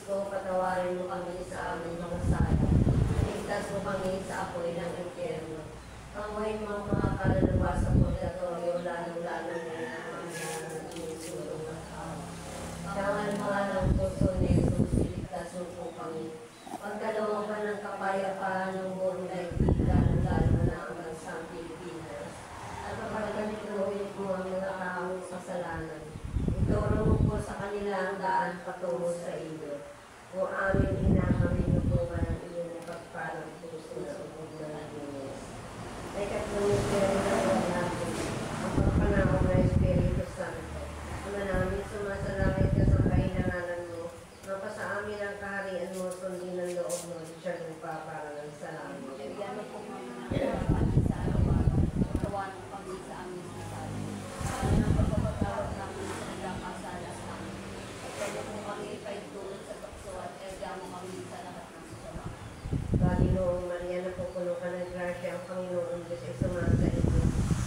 Kristo, patawarin mo kami sa aming mga sala. Iligtas mo kami sa apoy ng impyerno. Panguhin mo ang mga kaluluwa sa purgatorio, lalong-lalo na ang mga sinisulong at awa. Dangal mga ng puso ni Jesus, iligtas mo po kami. Pagkalooban ng kapayapaan ng buong daigdigan, lalo na ang bansang Pilipinas. At kapagkalituhin mo ang mga taong kasalanan. Ituro mo po sa kanila ang daan patungo sa iyo. O aming hinahangin po ba ng iyong pagparang puso sa ubod ng Diyos. Ay katlong pero na natin ang pagpanahon ng Espiritu Santo. Ama namin, sumasalangit ka sa kahinanganan mo. Mapa sa amin ang kaharian mo, sundin ang loob mo, siya lupa para ng salamat. Bigyan mo po kami sa araw-araw. Tawanan mo kami sa aming sasali. Ano ng pagpapatawad namin sa nagkakasala sa amin. At kaya mo kami ipaitulog sa tukso at kaya mo kami sa lahat ng sasama. Panginoong Maria, napupuno ka ng grasya, ang Panginoon Diyos ay sumasa iyo.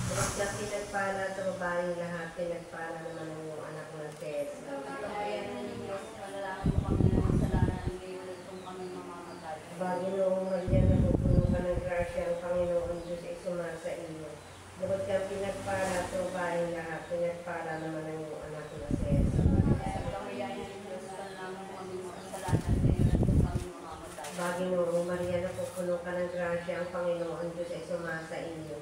Bukas na pinagpala sa babaeng lahat, pinagpala naman ang iyong anak na si Jesus. Kaya na ng Diyos, panalangin mo kami ng kasalanan ngayon at kung kami mamamatay. Panginoong Maria, napupuno ka ng grasya, ang Panginoon Diyos ay sumasa iyo. Bukod kang pinagpala sa babaeng lahat, pinagpala naman ang iyong anak na si Jesus. Sa kamayayan ng Diyos, panalangin mo kami ng kasalanan ngayon at kung kami mamamatay. Panginoong Maria, napupuno ka ng grasya, ang Panginoon Diyos ay sumasa iyo.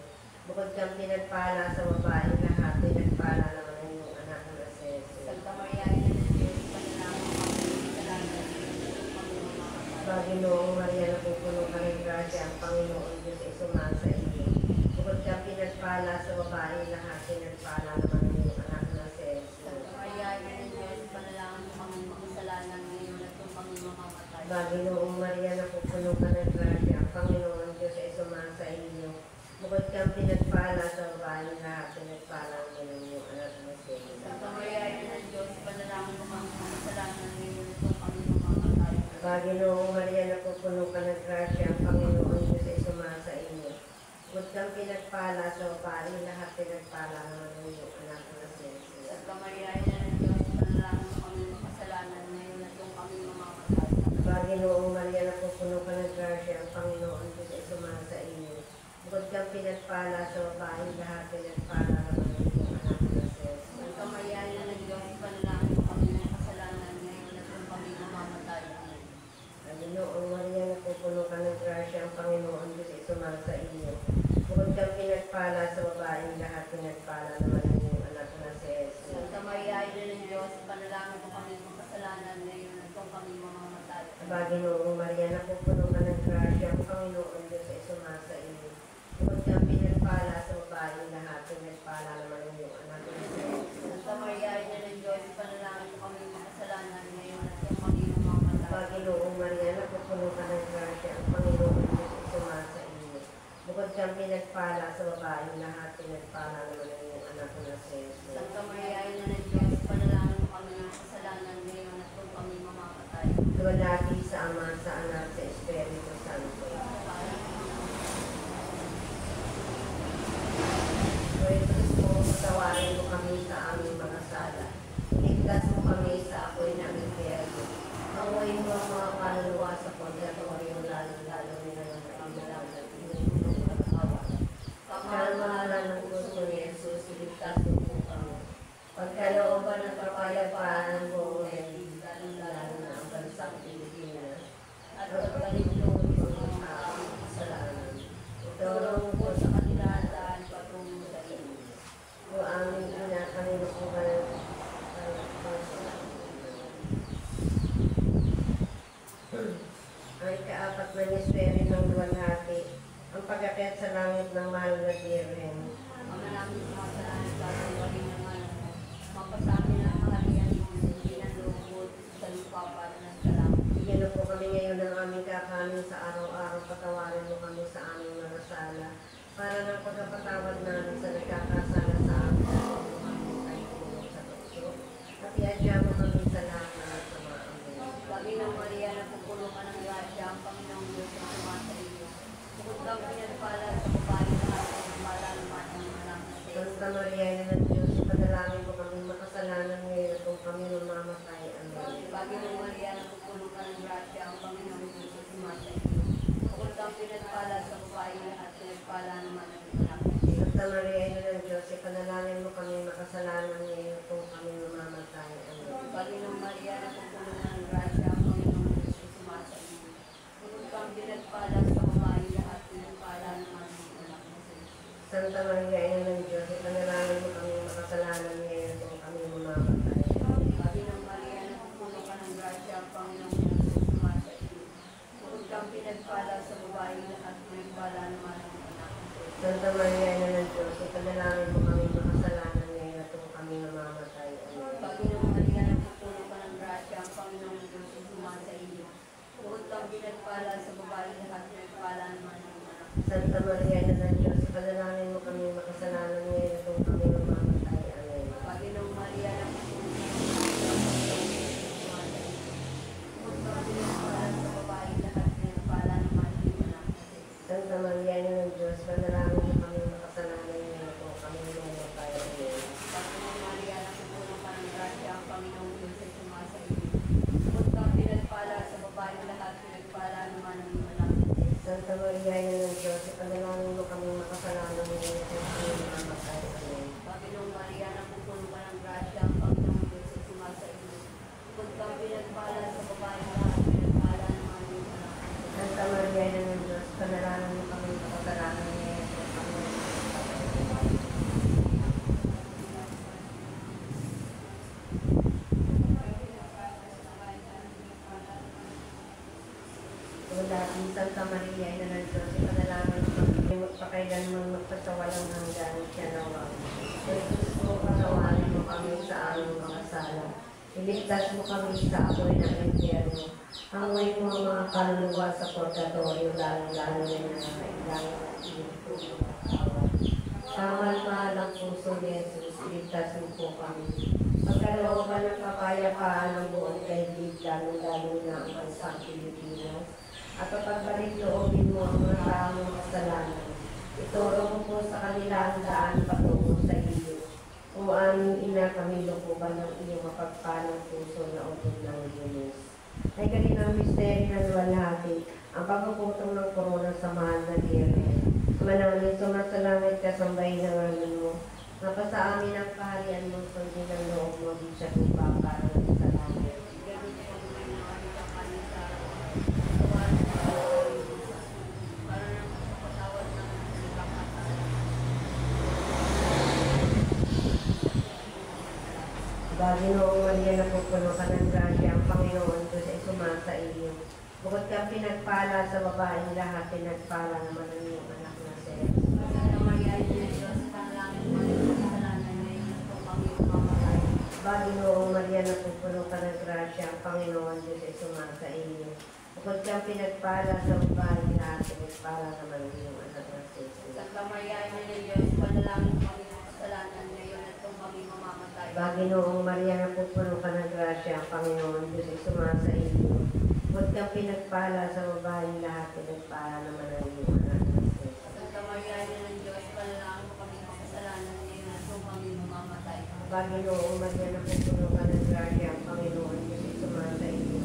Bukod kang pinagpala sa babaeng lahat, pinagpala naman ang iyong anak na si Jesus. Santa Maria, ina ng Diyos, panalangin mo kami ng kasalanan ngayon at kung kami mamamatay. Panginoong Maria, napupuno ka ng grasya, ang Panginoon Diyos ay sumasa iyo. Bukod kang pinagpala sa babaeng lahat, pinagpala naman ang iyong anak na si Jesus. Santa Maria, ina ng Diyos, panalangin mo kami ng kasalanan ngayon at kung kami mamamatay. Panginoong Maria, napupuno ka ng grasya, ang Panginoon Diyos ay sumasa iyo. Bukod kang pinagpala sa babaeng lahat, pinagpala naman ang iyong anak na si Jesus. Santa Maria, ina ng Diyos, panalangin mo kami ng kasalanan ngayon at kung kami mamamatay. Panginoong Maria, napupuno ka ng grasya, ang Panginoon Diyos ay sumasa iyo. Bukod kang pinagpala sa babaeng lahat, pinagpala naman ang iyong anak na si Jesus. Santa Maria, ina ng Diyos, panalangin mo kami ng kasalanan ngayon at kung kami mamamatay. Panginoong Maria, napupuno ka ng grasya, ang Panginoon Diyos ay sumasa iyo. Bukod kang pinagpala sa babaeng lahat, pinagpala naman ang iyong anak na si Jesus. Santa Maria, ina ng Diyos, panalangin mo kami ng kasalanan ngayon at kung kami mamamatay. Panginoong Maria, napupuno ka ng grasya, ang Panginoon Diyos ay sumasa iyo. Bukod kang pinagpala sa babaeng lahat, pinagpala naman ang iyong anak na si Jesus. Santa Maria, ina ng Diyos, panalangin mo kami ng kasalanan ngayon at kung kami mamamatay. Panginoong Maria, napupuno ka ng grasya, ang Panginoon Diyos ay sumasa iyo. Bukod kang pinagpala sa babaeng lahat, pinagpala naman ang iyong anak na si Jesus. Santa Maria, ina ng Diyos, panalangin mo kami ng kasalanan ngayon at kung kami mamamatay. Panginoong Maria, napupuno ka ng grasya, ang Panginoon Diyos ay sumasa iyo. Bukod kang pinagpala sa babaeng lahat, pinagpala naman ang iyong anak na si Jesus. Santa Maria, ina ng Diyos, panalangin mo kami ng kasalanan ngayon at kung kami mamamatay. Luwalhati sa Ama, sa Anak, sa Espiritu Santo. O Kristo, patawarin mo kami sa aming mga sala. Iligtas mo kami sa apoy ng impyerno. Panguhin mo ang mga kaluluwa sa purgatorio, lalo-lalo na ng kailangan at inulong at awa. Pagkalmahalan ng gusto ni Jesus, iligtas mo po kami. Pagkalooban ng kapayapaan ng buong daigdigan, lalo na ang bansang Pilipinas. At pagkalingkod mo ang taong kasalanan. Ituro mo po sa kanila ang daan patungo sa iyo. O aming kinakanilukuhan ang ikaapat na misteryo ng luwalhati, ang pag-akyat sa langit ng mahal na Birhen. Ama namin sa mga salanan sa ating naman, mapasamin ang kaharian mo, hindi na lubot sa lupa para ng salamat. Bigyan mo po kami ngayon ng aming kakanin sa araw-araw, patawarin mo kami sa aming mga sala, para ng pagkapatawad namin sa nagkakasala sa amin, at kami ay tulong sa tukso, at iadya mo kami sa lahat ng masama. Amen. Panginoong Maria, napupuno ka ng grasya, ang Panginoong Diyos ang sumasa iyo. Bukod kang pinagpala sa babae lahat ng malalaman ng anak na si Jesus. Santa Maria, ina ng Diyos, ipadalangin mo kami makasalanan ngayon at kung kami mamamatay. Amen. Panginoong Maria, napupuno Maria, ina ng Diyos, ipanalangin mo kami makasalanan ngayon kung kami mamamatay. Amen. Panginoong Maria, napupuno ng grasya, ang Panginoong Diyos ay sumasa iyo. Puno kang pinagpala sa babae lahat, pinagpala naman ang anak mo sa iyo. Santa Maria, ina ng Diyos, ipanalangin mo kami makasalanan ngayon kung kami mamamatay. Panginoong Maria, napupuno ka ng grasya, ang Panginoong Diyos ay sumasa iyo. Puno kang pinagpala sa babae lahat, pinagpala naman ang anak mo sa iyo. Santa Maria, ina ng Diyos, ipanalangin mo kami makasalanan ngayon kung kami mamamatay. Amen. Panginoong Maria, napupuno ka ng grasya, ang Panginoong Diyos ay sumasa iyo. Puno kang pinagpala sa babae lahat, pinagpala naman ang anak mo. Santa Maria, ina ng Diyos, ipanalangin mo kami makasalanan ngayon kung kami mamamatay. Amen. Panginoong Maria, napupuno ka ng grasya, ang Panginoong Diyos ay sumasa iyo. Puno kang pinagpala sa babae lahat, pinagpala naman ang anak mo. Santa Maria, ina ng Diyos, ipanalangin mo kami makasalanan ngayon kung kami mamamatay. Amen. Panginoong Maria, napupuno ka ng grasya, ang Panginoong Diyos ay sumasa iyo. Puno kang pinagpala sa babae lahat, pinagpala naman ang anak mo. Santa Maria, ina ng Diyos, ipanalangin mo kami makasalanan ngayon kung kami mamamatay. Amen. Panginoong Maria, napupuno ka ng grasya, ang Panginoong Diyos ay sumasa iyo. Puno kang pinagpala sa babae lahat, pinagpala naman ang anak mo. Santa Maria, ina ng Diyos, ipanalangin mo kami makasalanan ngayon kung kami mamamatay. Dati, Santa Maria, ina ng Diyos, ipanalangin mo kami magpakailanman magpasawalang hanggan siya nawa. Jesus mo, patawarin mo kami sa aming mga sala. Iligtas mo kami sa apoy ng impyerno. Hanguin mo ang mga kaluluwa sa purgatorio, lalo-lalo na nangangailangan ng iyong tulong at awa. Mahal ang puso ni Jesus, iligtas mo po kami. Pagkalooban ng kapayapaan ng buong daigdig, lalo-lalo na ang bansang Pilipinas. At pagbalik loobin mo ang mga taong kasalanan. Ituro mo po sa kanila ang daan patungo sa iyo. O aming ina, kami lukuban ng iyong mapagpalang puso na utod ng Diyos. Ay kaninang misteri ng luwalhati, ang pagpuputong ng korona sa mahal na Virgen. Manangin sumasalangit ka sa bahay ng ngalan mo. Napasa amin ang kaharian mo, kundi ng loob mo di sa lupa para sa langit. Ganun po ang may nakakita kami sa katawan ng Panginoon para nang kapatawad ng nagkakasala. Baginoong Maria, napupuno ka ng grasya, ang Panginoon Diyos ay sumasa iyo. Bukod kang pinagpala sa babaeng lahat, pinagpala naman ang iyong anak na si Jesus. Santa Maria, ina ng Diyos, panalangin mo ang kasalanan ngayon at kung kami mamamatay. Baginoong Maria, napupuno ka ng grasya, ang Panginoon Diyos ay sumasa iyo. Bukod kang pinagpala sa babaeng lahat, pinagpala naman ang iyong anak na si Jesus. Santa Maria, ina ng Diyos, panalangin mo ang kasalanan ngayon at kung kami mamamatay. Baginoong Maria, napupuno ka ng grasya, ang Panginoon Diyos ay sumasa iyo. Bukod kang pinagpala sa babaeng lahat, pinagpala naman ang iyong anak na si Jesus. Santa Maria, ina ng Diyos, panalangin mo kami makasalanan ngayon at kung kami mamamatay. Baginoong Maria, napupuno ka ng grasya, ang Panginoon Diyos ay sumasa iyo.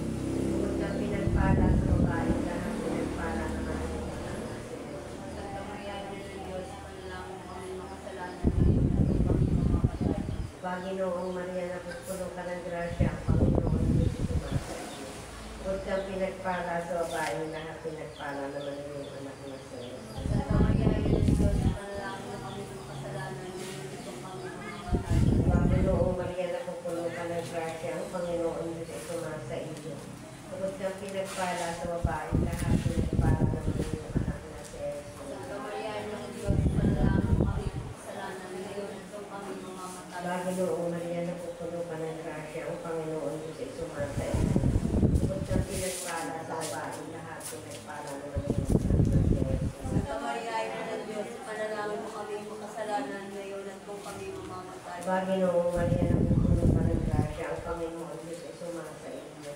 Bukod kang pinagpala sa babaeng lahat, pinagpala naman ang iyong anak na si Jesus. Santa Maria, ina ng Diyos, panalangin mo kami makasalanan ngayon at kung kami mamamatay. Baginoong Maria, napupuno ka ng grasya, ang Panginoon Diyos ay sumasa iyo. Bukod kang pinagpala sa babaeng lahat, pinagpala naman ang iyong anak na si Jesus. Santa Maria, ina ng Diyos, panalangin mo kami makasalanan ngayon at kung kami mamamatay. Baginoong Maria, napupuno ka ng grasya, ang Panginoon Diyos ay sumasa iyo. Bukod kang pinagpala sa babaeng lahat, pinagpala naman ang iyong anak na si Jesus. Santa Maria, ina ng Diyos, panalangin mo kami makasalanan ngayon at kung kami mamamatay. Baginoong Maria, napupuno ka ng grasya, ang Panginoon Diyos ay sumasa iyo. Bukod kang pinagpala sa babaeng lahat, pinagpala naman ang iyong anak na si Jesus. Santa Maria, ina ng Diyos, panalangin mo kami makasalanan ngayon at kung kami mamamatay. Baginoong Maria, napupuno ka ng grasya, ang Panginoon Diyos ay sumasa iyo.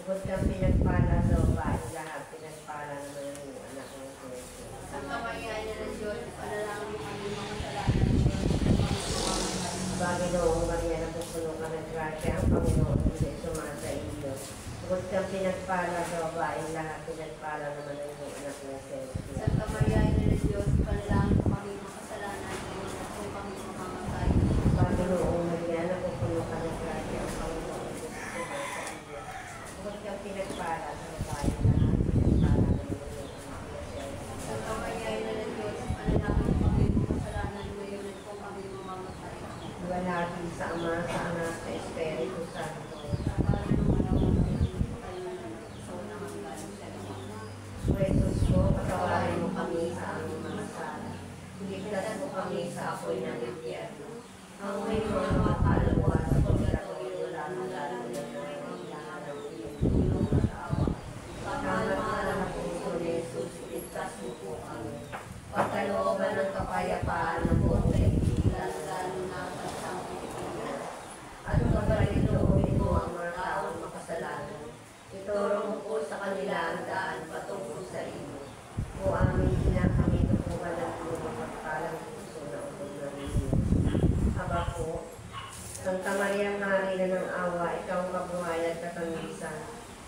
Bukod kang pinagpala sa babaeng lahat, pinagpala naman ang iyong anak na si Jesus. Santa Maria, ina ng Diyos, panalangin mo kami makasalanan ngayon at kung kami mamamatay. Baginoong Maria, napupuno ka ng grasya, ang Panginoon Diyos ay sumasa iyo. Bukod kang pinagpala sa babaeng lahat, pinagpala naman ang iyong anak na si Jesus. Santa Maria, ina ng Diyos, panalangin mo kami makasalanan ngayon at Panalangin mo kami kasalanan ngayon at kung kami mamamatay. Iwalhati sa Ama, sa Anak, sa Espiritu Santo. O Jesus ko, patawarin mo kami sa aming mga sala. Ligtas mo kami sa apoy ng impyerno. Ang may mga kaluluwa sa purgatorio, lalo-lalo na ang lahat ng iyong tulong at awa. Salamat sa lahat ng ito ni Jesus, ligtas mo po kami. Pagkalooban ng kapayapaan ng buong kaibigan, lalo na sa Pilipinas. At pagkalooban mo ang mga taong makasalanan. Ituro mo po sa kanila ang daan patungo sa iyo. O aming kami tutukan ng tulong at kalang puso na utog na rin. Aba po, Santa Maria Marina ng awa, ikaw ang kabuhay at katangisan.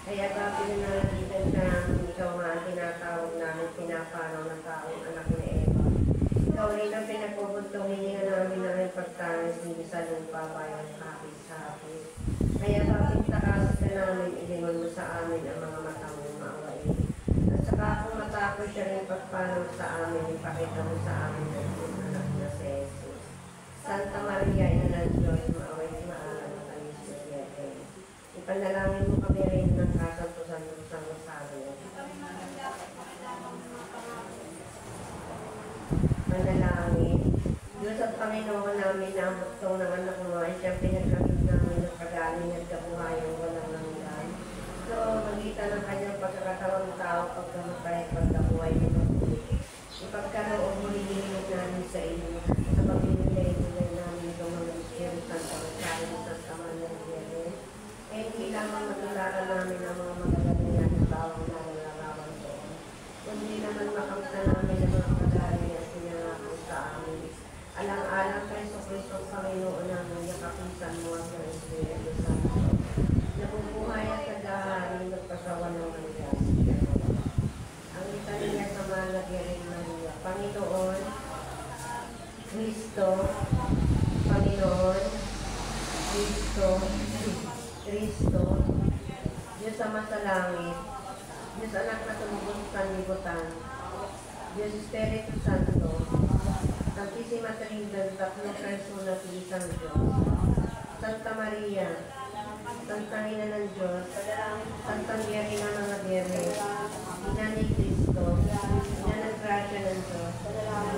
Kaya pinanalitan ka namin, ikaw nga ang tinatawag namin, pinapanaw ng taong anak ni Eva. Ikaw rin ang pinagpubuntong hininga namin ng pagtangis, hindi sa lupa bayan hapis-hapis. Kaya papintakasan ka namin, ilingon mo sa amin ang mga mata mong maawain. At saka kung matapos siya rin pagpanaw sa amin, ipakita mo sa amin ang iyong anak na si Jesus. Santa Maria, ina ng Diyos, maaway si maalam ng Kalisya Siete. Ipanalangin mo kami rin ng kasantusan mo sa Rosario. Manalangin. Diyos at Panginoon namin na ang buktong ng anak mo ay siyang pinagkakit namin ng kagaling at kabuhayan walang langgan. So, magitan ng kanyang pagkakatawang tao pagkamatay at pagkabuhay ng pagkulit. Ipagkaloob mo hinihilig namin sa iyo sa pagpinilay-nilay namin itong mga Espiritu Santo at kain sa saman ng Diyos. Eh, hindi lamang matularan namin ang mga magagalingan ng bawang nalalaman doon. Kundi naman makamta namin ang mga kagaling at sinangako sa amin. Alang-alang kay Kristo Panginoon namin, nakapisan mo ang ng Espiritu Santo. Nabubuhay at naghaharing nagpasawa ng Maria. Ang litanya sa mga nagyaring Maria. Panginoon, Kristo, Panginoon, Kristo, Kristo, Diyos Ama sa langit, Diyos Anak na tumubos sa libutan, Diyos Espiritu Santo, Santísima Trinidad, tatlong persona at isang Diyos. Santa Maria, Santa Ina ng Diyos, Santa Mary ng mga Biyernes, Ina ni Cristo, Ina ng Grasya ng Diyos,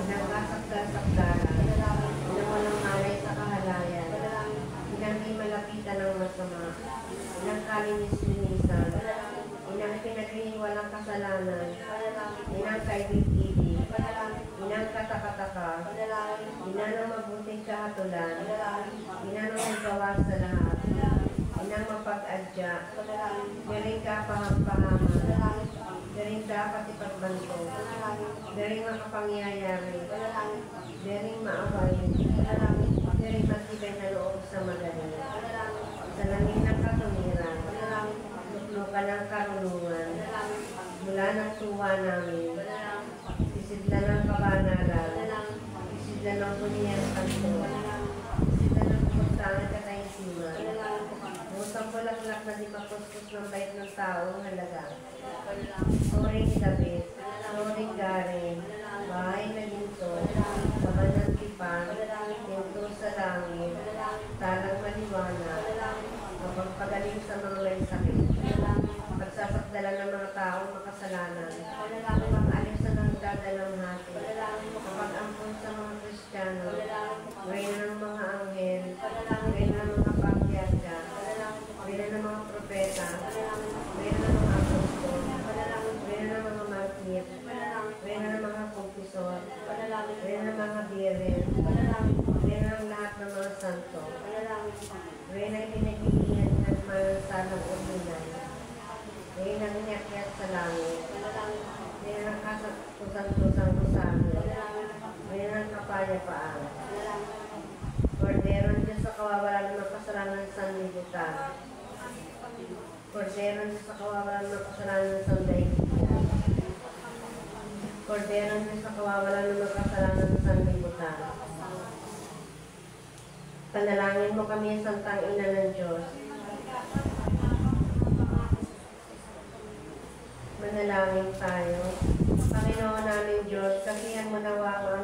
Inang kasakdal-sakdalan, Inang walang malay sa kahalayan, Inang di malapitan ng masama, Inang kalinis-linisan, Inang pinaghiling walang kasalanan, Inang kaibig-ibig, Inang katakataka, Ina ng mabuting kahatulan, Ina ng naggawa sa lahat, Inang mapag-adya, galing ka paham-pahaman, galing ka patipagbanto, galing makapangyayari, galing maawain, galing matibay na loob sa magaling, sa langit ng katuwiran, luklukan ng karunungan, mula ng tuwa namin, isidla ng kabanalan, isidla ng buniyang kanto, isidla ng pumuntangan kataisiman, musang bulaklak na di makuskus ng bait ng taong halaga, Soring David, Soring Garin, bahay na ginto, laman ng tipan, ginto sa langit, talang maliwanag, mapagpagaling sa mga may sakit, pagsasakdalan ng mga taong makasalanan, pag-alis sa nagdadalang hati, kapag-ampun sa mga Kristiyano, reyna ng mga anghel, reyna ng mga patriarka, reyna ng mga propeta, reyna ng mga apostol, reyna ng mga martir, reyna ng mga kumpisor, reyna ng mga biren, reyna ng lahat ng mga santo, reyna ng pinag-iingat ng mga sanang umunay, reyna ng inakyat sa langit, reyna ng kasang-kusang rosario, reyna ng kapayapaan, Cordero Diyos sa kawawalan ng kasalanan sa sanlibutan, Cordero Diyos sa kawawalan ng kasalanan sa daigdigan, Cordero Diyos sa kawawalan ng kasalanan sa sanlibutan. Panalangin mo kami, Santang Ina ng Diyos. Manalangin tayo. Panginoon namin Diyos, kasihan mo nawa ang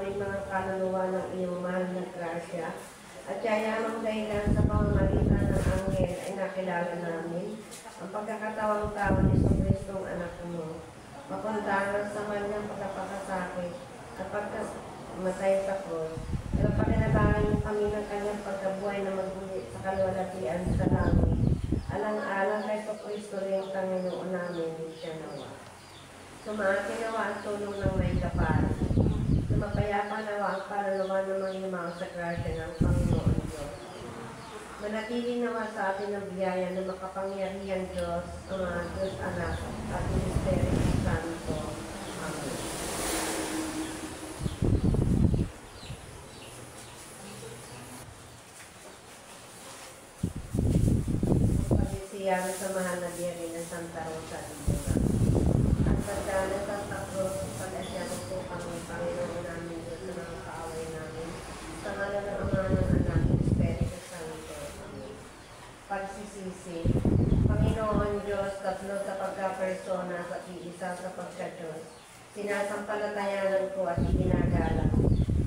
kaluluwa ng iyong mahal na grasya. At yayamang dahilan sa pamamagitan ng anghel ay nakilala namin ang pagkakatawang tao ni Kristong anak mo. Mapuntahan sa kanyang pagkapakasakit at pagkamatay sa krus. Pero pakinabangin kami ng kanyang pagkabuhay na magbulit sa kalwalatian sa langit. Alang-alang kay Kristo rin ang Panginoon namin siya nawa. Sumaakin nawa ang tulong ng may kapal. Sumapayapa nawa ang kaluluwa ng mga limang sa grasya ng Panginoon Diyos. Manatili nawa sa atin ang biyaya ng makapangyarihan Diyos, ang mga Diyos anak at Espiritu Santo. Amen. Pag-isiyang sa mahal na biyari ng Santa Rosa de Lima. Ang pagdala sa takros, pag-asyano po kami, Panginoon namin Diyos sa mga kaaway namin, sa ngalan ng Ama ng Anak, Espiritu Santo. Amen. Pagsisisi. Panginoon Diyos, tatlo sa pagkapersona sa iisa sa pagka-Diyos, sinasampalatayanan ko at iginagalang.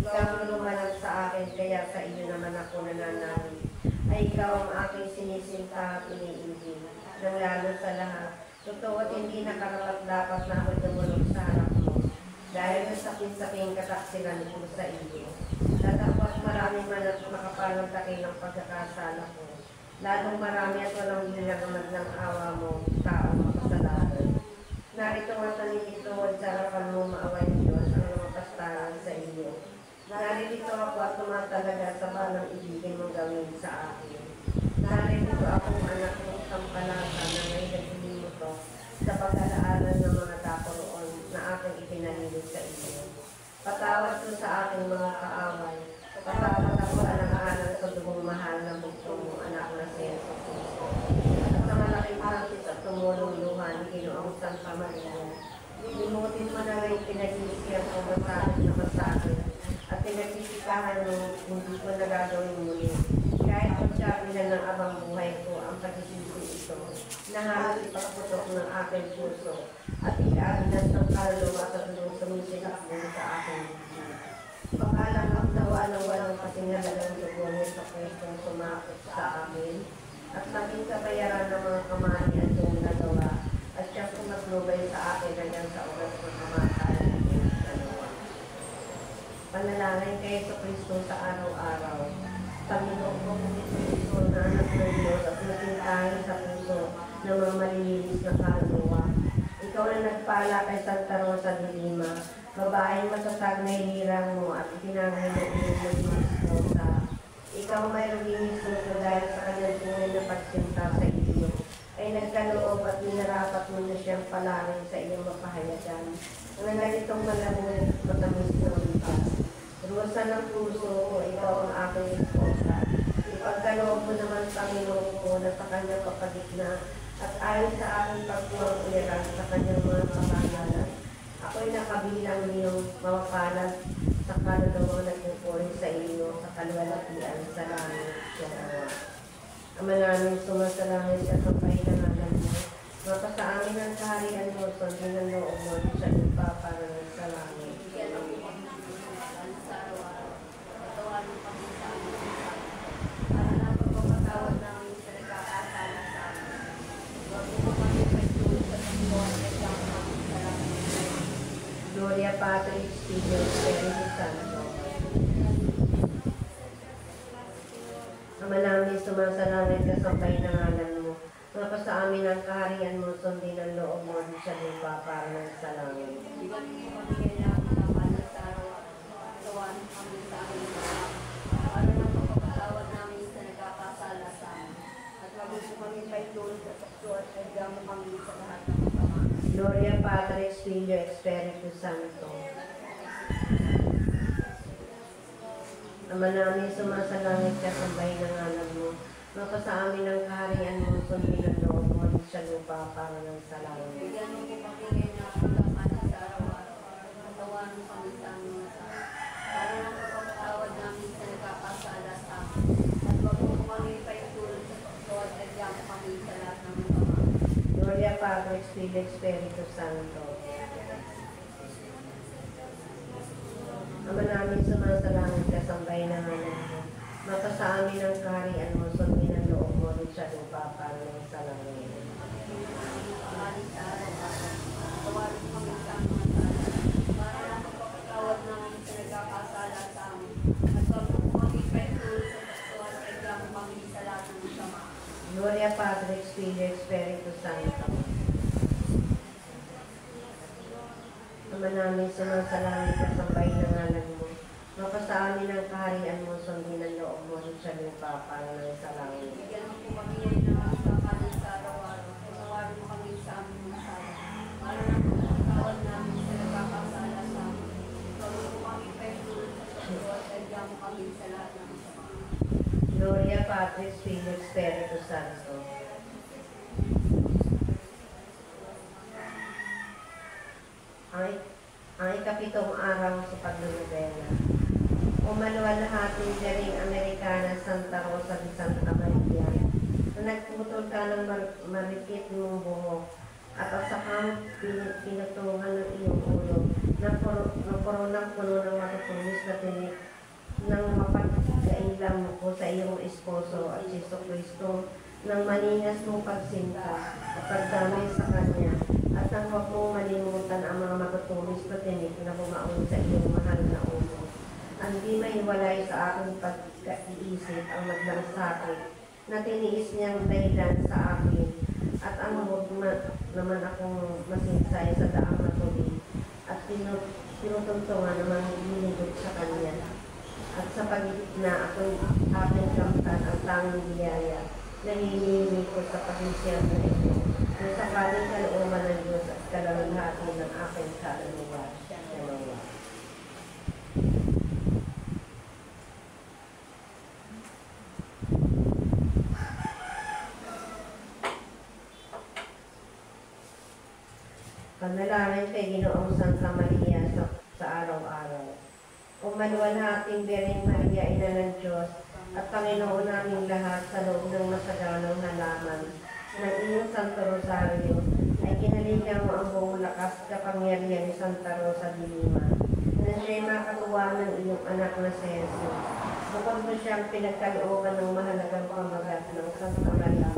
Ikaw ang lumalang sa akin, kaya sa iyo naman ako nananalig. Ay ikaw ang aking sinisinta at iniibig, nang lalo sa lahat. Totoo at hindi nakarapat-dapat na ako dumulog sa harap mo, dahil sa sakin-saking kataksilan ko sa iyo. Datapot marami man at makapalang takil ang pagkakasala ko. Lalong marami at walang ginagamat ng awa mo, taong makasalanan. Narito nga taninituwad sa harapan mo, maaway Diyos, ang lumapastaran sa iyo. Naririto ako at tumatalaga sa balang ibigin mong gawin sa akin. Naririto akong anak ng sampalasa na may nagpili mo to sa pag-alaalan ng mga taporoon na aking ipinalilig sa iyo. Patawad ko sa aking mga kaaway. Patawad ako alang-alang sa dugong mahal na bugto mo, anak na si Jesus Cristo. At sa malaking hapit at tumulong luha ni Ginoong Santa Maria, limutin mo na rin pinag-iisip ko masakit na masakit at pinagsisikahan mo hindi ko nagagawin muli. Kahit magsabi na ng abang buhay ko ang pagsisisi ito, na halos ipagputok ng aking puso at ikaaginas ng kaluluwa sa tulong sumisilak mo sa aking bibig. Pakalang magtawa ng walang kasingalagang dugo ni Kristo sumakot sa amin at naging kabayaran ng mga kamalian kong nagawa at siyang kumaglubay sa akin hanggang sa oras ng kamatayan ng iyong dalawa. Panalangin kay Kristo sa araw-araw. Panginoon ko kung Kristo na anak ng Diyos at natintahin sa puso ng mga malilinis na kaluluwa. Ikaw na nagpala kay Santa Rosa de Lima, babaeng matatag na hinirang mo at itinangay ng iyong malinis Rosa. Ikaw may linis mo dahil sa kanyang tunay na pagsinta sa iyo, ay nagkaloob at minarapat mo na siyang palangin sa iyong mapahayagan. Ang ganitong malamig at matamis na lipas. Rosa ng puso ko, ikaw ang aking esposa. Ipagkaloob mo naman, Panginoon ko, na sa kanyang kapagitna at ayon sa aking pagkuwang uliran sa kanyang mga kapanalan. Ako'y nakabilang niyong mapapalad sa kaluluwang nagpupuri sa iyo sa kalwalatian sa langit siya nawa. Ama namin, sumasalangit at magpahinangalan mo. Mapa sa amin ang kaharian mo, sundin ang loob mo sa lupa para sa langit. Bigyan ng sa araw-araw. Patawarin kami sa amin. Para na pagpapatawad namin sa nagkakasala sa amin. Huwag mo kami pagtulog sa pagbuwan at yung kami sa langit. Gloria Patri, Filio, Espiritu Santo. Ama namin, sumasalangit ka sa pahinangalan mo. Mapa sa amin ang kaharian mo, sundin ang loob mo sa lupa para sa langit. Bigyan mo kami kailangan ng sa araw-araw. Patawarin kami sa amin. Para na pagpapatawad namin sa nagkakasala sa amin. At huwag mo kami pagtulog sa pagbuwan at yung kami sa lahat ng masama. Gloria Patri, Filio, Espiritu Santo. Ama namin, sumasalangit ka sa pahinangalan mo. Mapa sa amin ang kaharian mo, sundin ang loob mo sa lupa para sa langit. Bigyan mo kami kailangan sa araw-araw. Patawarin kami sa amin masama. Para na pagpapatawad namin sa nagkakasala sa amin. At huwag mo kami pagtulog sa pagbuwan at yung kami sa lahat ng masama. Gloria Patri, Filio, Espiritu Santo. Ama namin sumasalangit ka, sambahin ng ngalan mo. Mapasa amin ang kaharian mo, sundin ang loob mo, rin sa lupa, parang sa langit. Alis sa araw-araw. Tawarin mo kami sa aming mga sala. Para lang magpapatawad namin sa nagkakasala sa amin. At huwag mo kami paitulog sa taktuan at reklamo kami sa lahat ng masama. Gloria Patri, Filio, Espiritu Santo. Ama namin sumasalangit ka, sambahin ng ngalan mo. Mapasa amin ang kaharian mo, sundin ang loob mo, rin sa lupa, parang sa langit. Bigyan mo po kami ngayon ng aming kakanin sa araw-araw. Tawarin mo kami sa aming mga sala. Para lang magpapatawad namin sa nagkakasala sa amin. Huwag mo kami paitulog sa taktuan at reklamo kami sa lahat ng masama. Gloria Patri, Filio, Espiritu Santo. Ang ikapitong araw sa paglulubela. Umaluwalhating Jaring Amerikana, Santa Rosa de Santa Maria, na nagputol ka ng marikit mong buhok, at ang sakang pinutungan ng iyong ulo, na koronang puno ng matutulis na tinik, nang mapagkailang mo sa iyong esposo at Jesu Kristo, nang maningas mong pagsinta at pagdamay sa Kanya, at nang huwag mong malimutan ang mga matutulis na tinik na bumaon sa iyong mahal na ulo. Ang di maiwalay sa aking pagkaiisip ang magdangsakit na tiniis niyang dahilan sa akin, at ang huwag naman akong masinsay sa daang matuloy, at tinutuntungan naman linigod sa Kanya. At sa pagigitna ako'y aking kamtan ang tanging biyaya na hinihingi ko sa pag-isyam na ito, kung sakaling kalooban ng Diyos at kalalahati ng aking kaluluwa. Dalawa. Panalangin kay Ginoong Santa Maria sa araw-araw. Umaluwalhating Birheng Maria, Ina ng Diyos, at Panginoon naming lahat, sa loob ng masaganang halaman ng iyong Santo Rosario, ay kinaligaw mo ang buong lakas kapangyarihan ni Santa Rosa de Lima, na siya'y makatuwa ng iyong anak na si Jesus. Bukod mo siyang pinagkalooban ng mahalagang pamagat ng Santa Maria,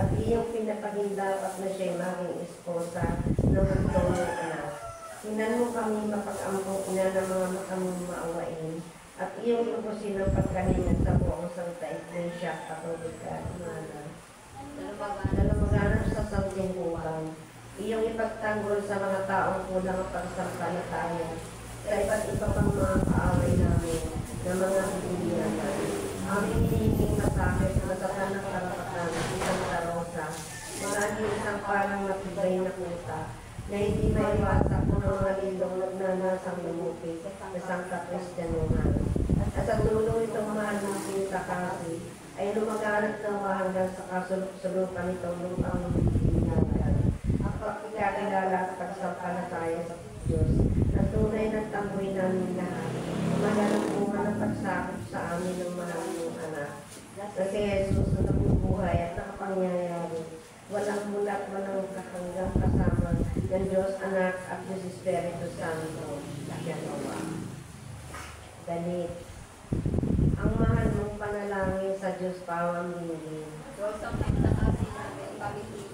at iyong pinapahindapat na siya'y maging esposa ng bugtong ng anak. Hinan mo kami mapag-ampong ina ng mga makaming maawain, at iyong lubusin ang pagkalingat sa buong Santa Iglesia Katolika Imana. Dalawaganan sa sanglibutan, iyong ipagtanggol sa mga taong kulang ang pagsampalataya sa iba't iba pang mga kaaway namin na mga bibilihan. Aming hinihinging masakit na matatang ng karapatan ng Santa Rosa, marami isang parang matibay na kuta, na hindi maiwasak ng mga lindong nagnanasang lumupit sa Santa Cristianuhan. At sa dulo itong mahal ng sinta kasi, ay lumaganap na hanggang sa kasuluk-sulukan nitong lupang bibigyan. Ang pagkakilala at pagsampalataya sa Diyos, na tunay ng tamboy namin lahat, magalapungan ang pagsakop sa amin ng mahal ng anak, na si Jesus na nabubuhay at nakapangyayari, walang mulat, walang kakanggang kasama ng Diyos Anak at Diyos Espiritu Santo. Dalawa. Galit. Ang mahal mong panalangin sa Diyos pawang dinigin. Diyos ang pagkakasi namin, pag-ibig.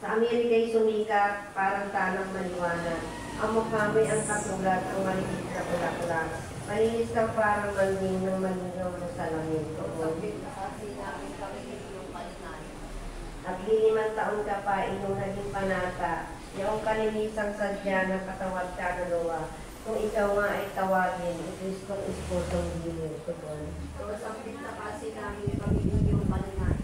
Sa Amerika'y sumikat, parang tanang maliwanag. Ang mukha mo'y ang katulad, ang maliit na kulak-kulak. Malinis kang parang manding ng malinaw na salamin. At 5 taon ka pa, iyong naging panata, iyong kalinisang sadya ng katawad kaluluwa. Kung ikaw nga ay tawagin, Kristong Espusong Diyos. Diyos ang pagkakasi namin, pag-ibig yung palinay.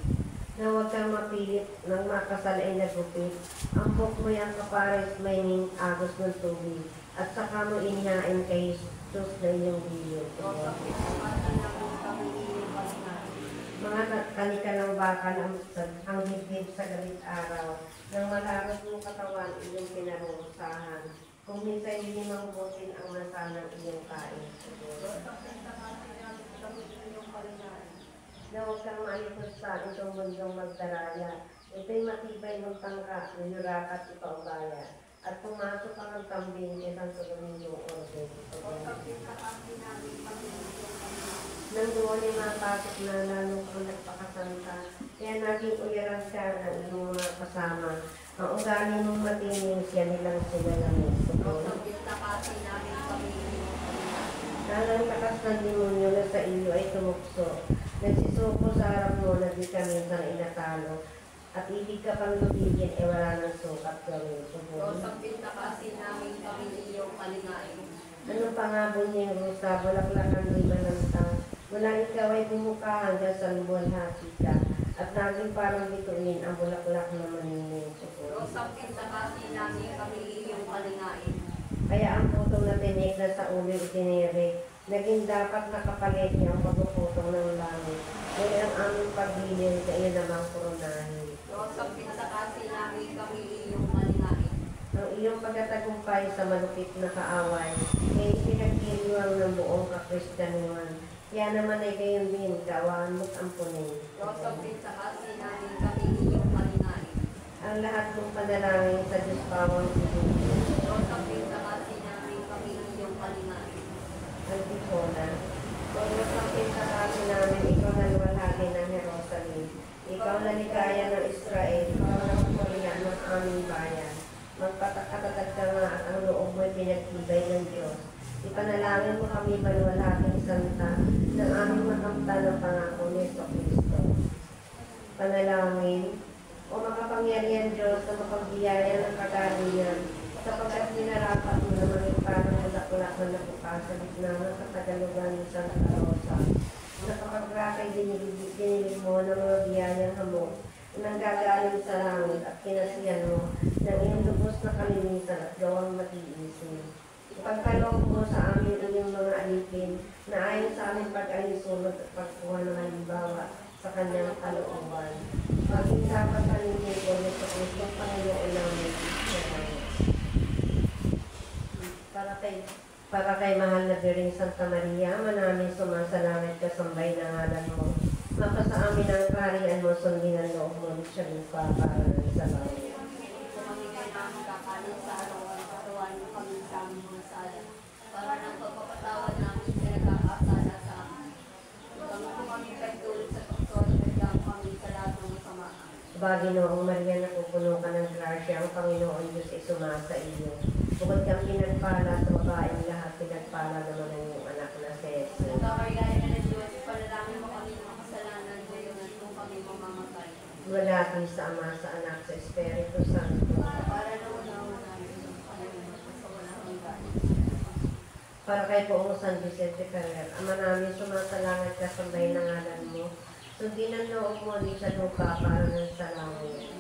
Na huwag kang mapilit ng makasal ay nagupit. Ang buhok mo yung kapares may ning agos ng tubig. At saka mo inihain kay Jesus na iyong Diyos. Diyos ang pagkakasi namin, pag-ibig yung palinay. Mga kanika ng baka ang dibdib sa galit araw. Nang malarot mong katawan, iyong pinarusahan. Kung minsan hindi mahubutin ang nasanang iyong kain. Diyos ang pagkakasi namin, pag-ibig yung palinay. Na huwag kang malipusta itong mundong magdaraya. Ito'y matibay ng tangka, niyurak at ipaubaya. At pumasok ka ng kambing kay Santo Domingo Orde. O sa pinakasi namin Panginoon Panginoon. Nang doon ay mapasok na lalo kang nagpakasanta. Kaya naging uyaran ka ng iyong mga kasama. Ang ugali mong matining siya nilang sinalamis. O sa pinakasi namin Panginoon Panginoon. Nalang lakas ng demonyo na sa iyo ay tumukso. Nagsisuko sa harap mo na di ka minsan inatalo. At ibig ka pang lubigin, e wala ng sukat gawin. O sa pinakasi namin Panginoon Panginoon. Ano pa nga bunyeng rusa, bulaklakan di bananta. Mula ikaw ay bumuka hanggang sa luwalhati ka. At naging parang bituin ang bulaklak na manining. O sa pinakasi namin Panginoon Panginoon. Kaya ang putong na tinig na sa ulo itiniri, naging dapat nakapalit niya ang pagpuputong ng langit. Kaya ang aming paghilin sa iyo namang kurunahin. O sa pinakasi namin Panginoon Panginoon. Ang iyong pagkatagumpay sa malupit na kaaway, ay pinagkiliwang ng buong kakristyanuhan. Kaya naman ay gayon din, kaawaan mo't ampunin. O sa pinakasi namin Panginoon Panginoon. Ang lahat ng panalangin sa Diyos pawang pinigil. O sa pinakasi namin Panginoon Panginoon. Ang Tipona. Kung masakit sa kasi namin, ikaw na luwalhati ng Jerusalem. Ikaw na ligaya ng Israel. Ikaw na purihan ng aming bayan. Magpatakatatag ka nga at ang loob mo'y pinagtibay ng Diyos. Ipanalangin mo kami maluwalhating santa ng aming makamta ng pangako ni Kristo. Panalangin. O makapangyarihan Diyos na mapagbiyaya ng kagalingan, sapagkat ninarapat mo na maging parang bulaklak na nabuka sa gitna ng katagalugan ng Santa Rosa. Napakagrakay dinilig mo ng mga biyayang hamog nang gagaling sa langit at kinasiyan mo ng iyong lubos na kalinisan at gawang matiisin. Ipagkaloob mo sa amin iyong mga alipin na ayon sa aming pag-alisunod at pagkuha ng halimbawa sa kanyang kalooban. Maging dapat kalingin ko na sa Kristong Panginoon namin. Para kay mahal na Biring Santa Maria, manaming sumasalangit kasambay na ngalan mo. Mapasa amin ang kaharian mo, sundin ang loob mo, siya lupa para sa langit. Pumamigay namin kakanin sa araw at katawan ng kami sa aming mga sala. Para ng pagpapatawad namin sa nagkakasala sa amin. Huwag mo kami pagtulog sa tukso at bigyan kami sa lahat ng masama. Baginoong Maria, napupuno ka ng grasya, ang Panginoon Diyos ay sumasa iyo. Bukod kang pinagpala sa babaeng lahat, pinagpala naman ang iyong anak na si Jesus. Nagkakaryaya na ng Diyos, panalangin mo kami mga kasalanan ngayon at kung kami mamamatay. Walati sa Ama, sa Anak, sa Espiritu Santo. Para naman namin ang Panginoon sa walang hanggan. Para kay Poong San Vicente Ferrer, Ama namin, sumasalangit ka sa bay ng ngalan mo. Sundin ang loob mo di sa lupa para ng sa langit.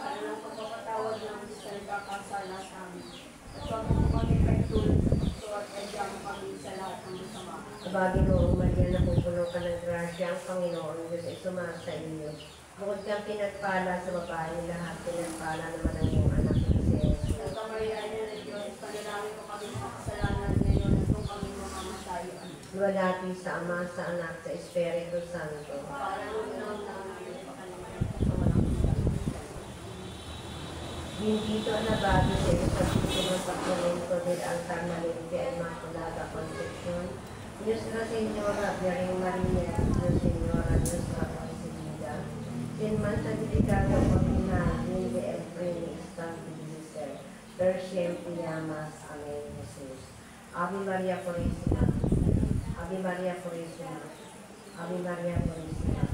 Para ng pagpapatawad namin sa nagkakasala sa amin. At huwag mo kami pagtulog sa tukso at bigyan kami sa lahat ng masama. Baginoong Maria, napupuno ka ng grasya, ang Panginoon Diyos ay sumasa iyo. Bukod kang pinagpala sa babaeng lahat, pinagpala naman ang iyong anak na si Jesus. Nagkakaryaya na ng Diyos, panalangin mo kami mga kasalanan ngayon at kung kami mamamatay. Walati sa Ama, sa Anak, sa Espiritu Santo. Para naman namin pakalimutan sa walang hanggan. Bendito na bago sa iyo sa puso ng Pagkulimento del Altar na Limpia Immaculada Concepcion. Diyos na Señora, Biring Maria, Diyos Señora, Diyos na Concepida. Sin man sa delikado paghinahon de el Primi Stabilizer, per siempre llamas. Amen, Jesus. Ave Maria Purísima, Ave Maria Purísima, Ave Maria Purísima.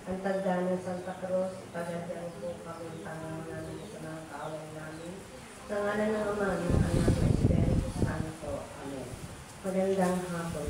Ang tanda ng Santa Cruz, pagdating po kami tanong namin sa mga kaaway namin. Sa ngalan ng Ama, ng Anak, ng Espiritu Santo. Amen. Magandang hapon.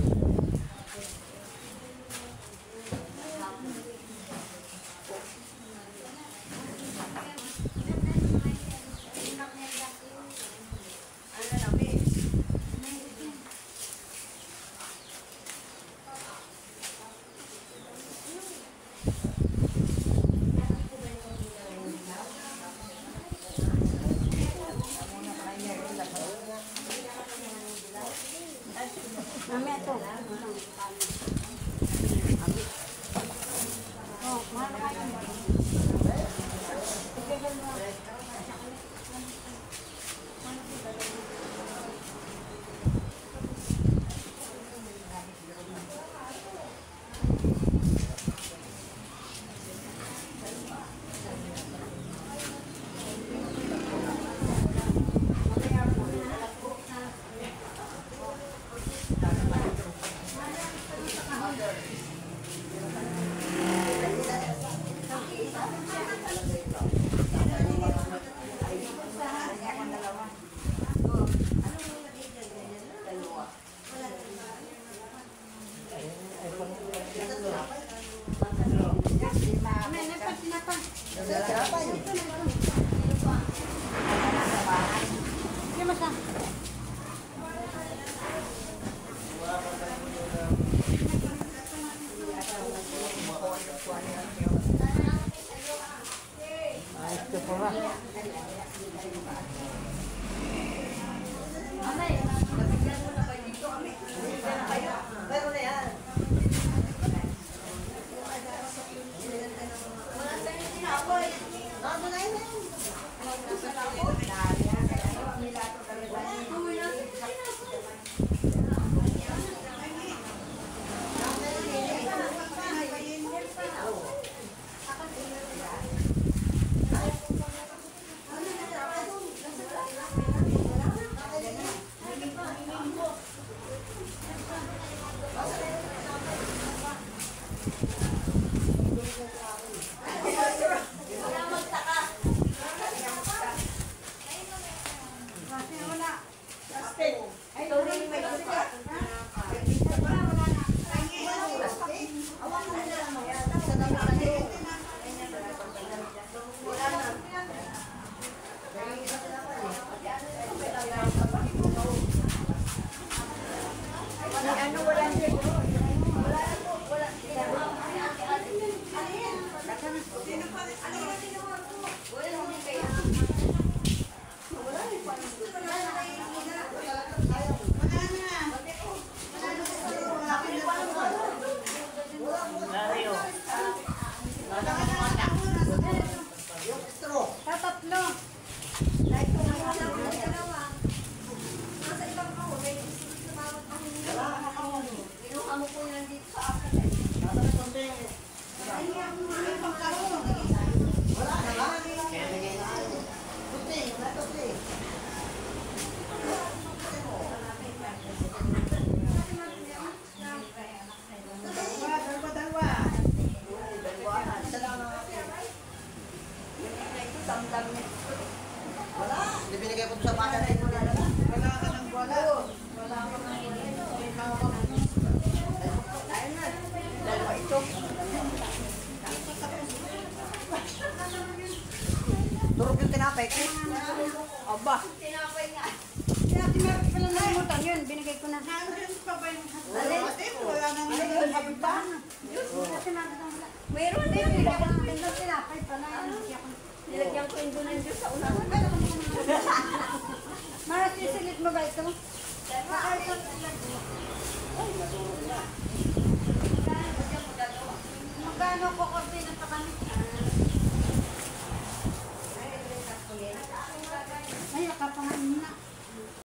Mamaya to. Sige, masa. Ito po ba? Amay, nabigyan mo na ba dito? Meron na yan. Wala sa'yo tinapoy. Ano na yun? Tatatlo. Kinuha mo po yan dito sa akin. Hindi binigay ko sa bata na ito. Wala ka ng wala. Dalawa ito. Turog yung tinapay. Aba. Tinapay nga. Dati meron pa lang Nalimutan yun, binigay ko na. Nandun pa ba yung kapatid? Wala nang kapitbahay. Kasi wala. Mayroon din, binigyan ko ng pindang tinapay pala. Nilagyan ko yung dunan dyan sa unahan. Mara, sisilit mo ba ito? Magkano ko